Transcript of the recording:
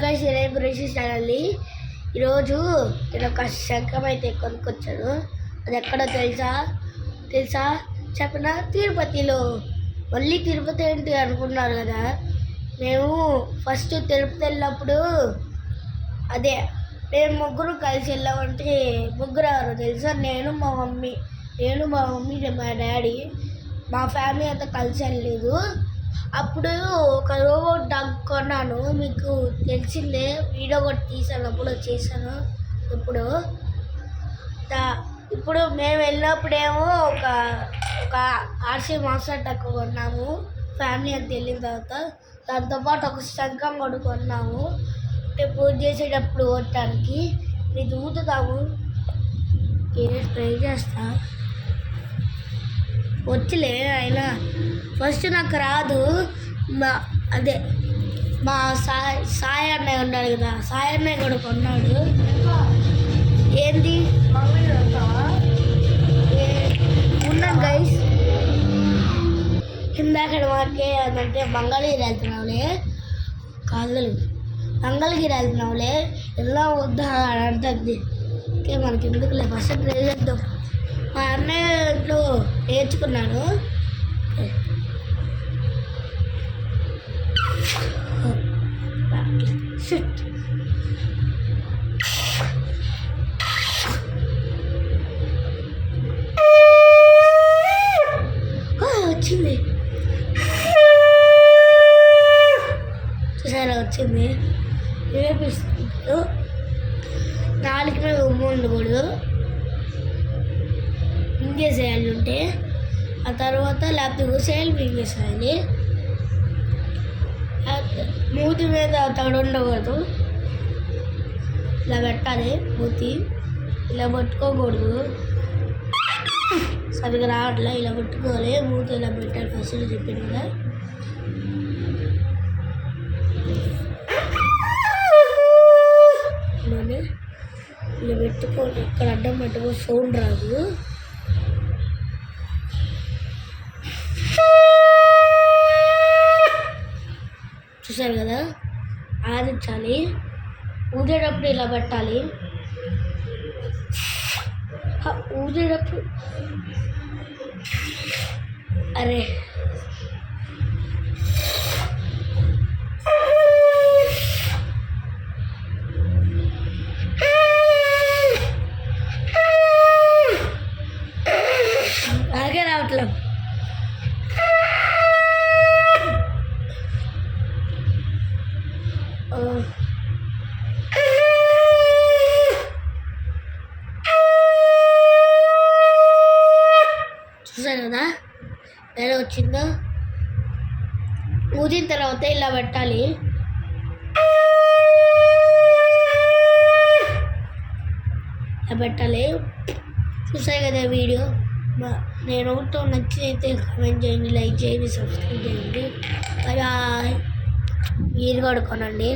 Hello Sriram గురించి ఛానల్ని ఈరోజు నేను ఒక శంఖం అయితే కొనుక్కొచ్చాను. అది ఎక్కడో తెలుసా చెప్పిన తిరుపతిలో. మళ్ళీ తిరుపతి ఏంటి అనుకున్నారు కదా. మేము ఫస్ట్ తిరుపతి వెళ్ళినప్పుడు అదే మేము ముగ్గురు కలిసి వెళ్ళామంటే ముగ్గురు ఎవరు తెలుసా, నేను మా మమ్మీ మా డాడీ, మా ఫ్యామిలీ అంతా కలిసి వెళ్ళలేదు. అప్పుడు ఒక రోబోట్ డాగ్ కొన్నాను, మీకు తెలిసిందే, వీడియో కూడా తీసాను, అప్పుడు చేశాను. ఇప్పుడు మేము వెళ్ళినప్పుడేమో ఒక ఆర్సీ మాస్టర్ డాగ్ కొన్నాము ఫ్యామిలీ అంతా వెళ్ళిన తర్వాత. దాంతోపాటు ఒక శంఖం కూడా కొన్నాము, అంటే పూజ చేసేటప్పుడు కొట్టడానికి. ఇది ఊతుతాము, ట్రై చేస్తా, వచ్చిలే అయినా ఫస్ట్ నాకు రాదు. మా సాయి అన్నయ్య ఉన్నాడు కదా, సాయి అన్నయ్య కూడా కొన్నాడు. ఏంది ఉన్నాను గైస్. ఇందాక మాకే అదంటే మంగళగిరి వెళ్తున్నావులే, మంగళగిరి వెళ్తున్నావులే, ఎలా వద్దా అని అంటుంది. ఓకే మనకి ఎందుకులే, ఫస్ట్ ట్రై చేద్దాం. మా అన్నయ్యలో నేర్చుకున్నాను. వచ్చింది, చూసారా వచ్చింది. నేర్పిస్తుంది, నాలుగు మీద ఉమ్ము ఉండకూడదు, మింగేసేయాలి ఉంటే, ఆ తర్వాత లేకపోతే కూసేయాలి, మింగేసేయాలి. మూతి మీద తగడు ఉండకూడదు, ఇలా పెట్టాలి మూతి, ఇలా పట్టుకోకూడదు. సరిగ్గా రావట్లే, ఇలా పట్టుకోవాలి, మూతి ఇలా పెట్టాలి. ఫస్ట్ చెప్పింది కదా, ఇలా పెట్టుకోండి, ఇక్కడ అడ్డం పెట్టుకో, సౌండ్ రాదు. చూసారు కదా, ఆడించాలి, ఊదేటప్పుడు ఇలా పెట్టాలి, ఊదేటప్పుడు అరే అలాగే రావట్లే. చూసారు కదా ఎలా వచ్చిందో. ఊదిన తర్వాత ఇలా పెట్టాలి, ఇలా పెట్టాలి. చూసారు కదా వీడియో. నేను ఒకటో నచ్చినైతే కామెంట్ చేయండి, లైక్ చేయండి, సబ్స్క్రైబ్ చేయండి. బాయ్. మీరు కూడా కొనండి.